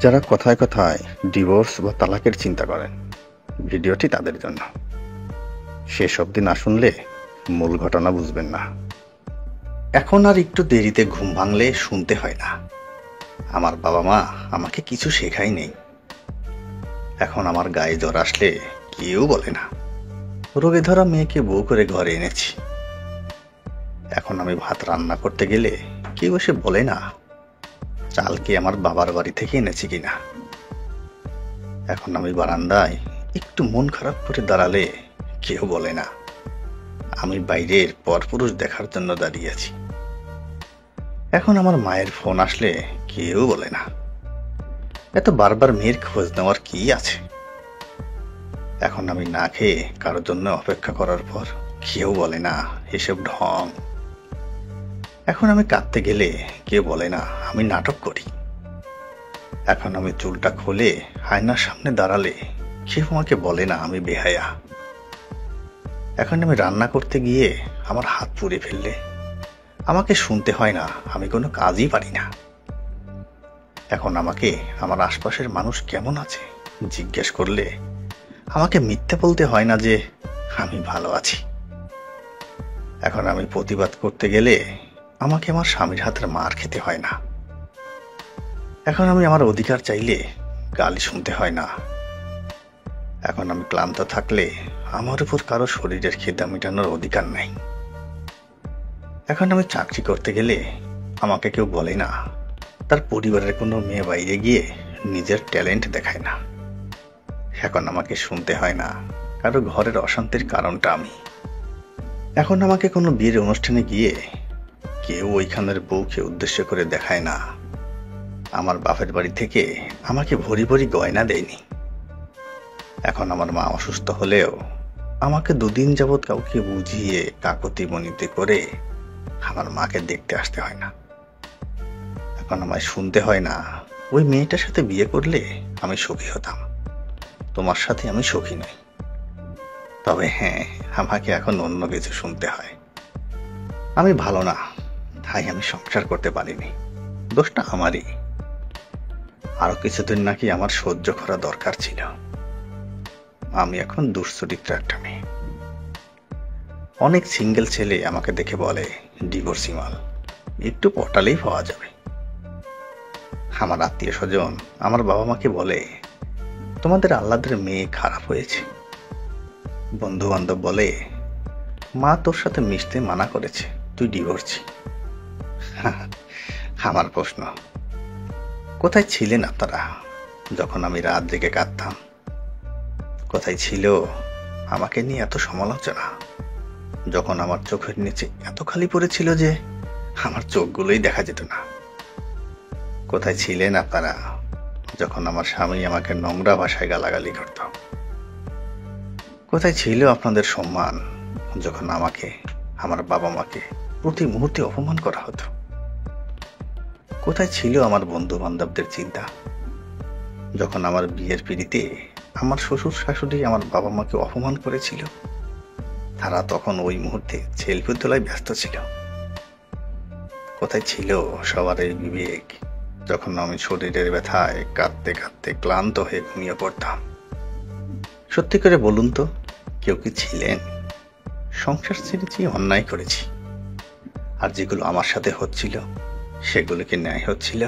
যারা কথায় কথায় ডিভোর্স বা তালাকের চিন্তা করেন, ভিডিওটি তাদের জন্য। শেষ অবধি না শুনলে মূল ঘটনা বুঝবেন না। এখন আর একটু দেরিতে ঘুম ভাঙলে শুনতে হয় না, আমার বাবা মা আমাকে কিছু শেখাই নেই। এখন আমার গায়ে জ্বর আসলে কেউ বলে না, রোগে ধরা মেয়েকে বউ করে ঘরে এনেছি। এখন আমি ভাত রান্না করতে গেলে কেউ এসে বলে না চাল কি আমার বাবার বাড়ি থেকে এনেছি কিনা। এখন আমি বারান্দায় একটু মন খারাপ করে দাঁড়ালে কেউ বলে না আমি বাইরের পরপুরুষ দেখার জন্য দাঁড়িয়ে আছি। এখন আমার মায়ের ফোন আসলে কেউ বলে না এত বারবার মেয়ের খোঁজ নেওয়ার কি আছে। এখন আমি না খেয়ে কারোর জন্য অপেক্ষা করার পর কেউ বলে না এসব ঢং। এখন আমি কাঁদতে গেলে কেউ বলে না আমি নাটক করি। এখন আমি চুলটা খুলে আয়নার সামনে দাঁড়ালে কেউ আমাকে বলে না আমি বেহায়া। এখন আমি রান্না করতে গিয়ে আমার হাত পুড়ে ফেললে আমাকে শুনতে হয় না আমি কোনো কাজই পারি না। এখন আমাকে আমার আশপাশের মানুষ কেমন আছে জিজ্ঞেস করলে আমাকে মিথ্যে বলতে হয় না যে আমি ভালো আছি। এখন আমি প্রতিবাদ করতে গেলে আমাকে আমার স্বামীর হাতের মার খেতে হয় না। এখন আমি আমার অধিকার চাইলে গালি শুনতে হয় না। এখন আমি ক্লান্ত থাকলে আমার উপর কারো শরীরের খিদা মেটানোর অধিকার নাই। এখন আমি চাকরি করতে গেলে আমাকে কেউ বলে না তার পরিবারের কোনো মেয়ে বাইরে গিয়ে নিজের ট্যালেন্ট দেখায় না। এখন আমাকে শুনতে হয় না কারো ঘরের অশান্তির কারণটা আমি। এখন আমাকে কোনো বিয়ের অনুষ্ঠানে গিয়ে কেউ ওইখানের বউকে উদ্দেশ্য করে দেখায় না আমার বাপের বাড়ি থেকে আমাকে ভরি ভরি গয়না দেয়নি। এখন আমার মা অসুস্থ হলেও আমাকে দুদিন যাবৎ কাউকে বুঝিয়ে কাকতি মনিতে করে আমার মাকে দেখতে আসতে হয় না। এখন আমায় শুনতে হয় না ওই মেয়েটার সাথে বিয়ে করলে আমি সুখী হতাম, তোমার সাথে আমি সুখী নই। তবে হ্যাঁ, আমাকে এখন অন্য কিছু শুনতে হয়, আমি ভালো না তাই আমি সংসার করতে পারিনি, দোষটা আমারই। আরো কিছুদিন নাকি আমার সহ্য করা দরকার ছিল। আমি এখন দুশ্চরিত্র একটা মেয়ে। অনেক সিঙ্গেল ছেলে আমাকে দেখে বলে ডিভোর্সি মাল, একটু পটালেই পাওয়া যাবে। আমার আত্মীয় স্বজন আমার বাবা মাকে বলে তোমাদের আল্লাদের মেয়ে খারাপ হয়েছে। বন্ধু বান্ধব বলে মা তোর সাথে মিশতে মানা করেছে, তুই ডিভোর্সি। আমার প্রশ্ন, কোথায় ছিলেন আপনারা যখন আমি রাত জেগে কাঁদতাম? কোথায় ছিল আমাকে নিয়ে এত সমালোচনা যখন আমার চোখের নিচে এত খালি পড়েছিল যে আমার চোখগুলোই দেখা যেত না? কোথায় ছিলেন আপনারা যখন আমার স্বামী আমাকে নোংরা ভাষায় গালাগালি করত? কোথায় ছিল আপনাদের সম্মান যখন আমাকে আমার বাবা মাকে প্রতি মুহূর্তে অপমান করা হতো? কোথায় ছিল আমার বন্ধু বান্ধবদের চিন্তা যখন আমার বিয়ের পিড়িতে আমার শ্বশুর শাশুড়ি আমার বাবা মাকে অপমান করেছিল? তারা তখন ওই মুহূর্তে সেলফি তোলায় ব্যস্ত ছিল। কোথায় ছিল সবার এই বিবেক যখন আমি শরীরের ব্যথায় কাঁদতে কাঁদতে ক্লান্ত হয়ে ঘুমিয়ে পড়তাম? সত্যি করে বলুন তো, কেউ কি ছিলেন? সংসার ছেড়েছি, অন্যায় করেছি, আর যেগুলো আমার সাথে হচ্ছিল সেগুলো কি ন্যায় হচ্ছিল?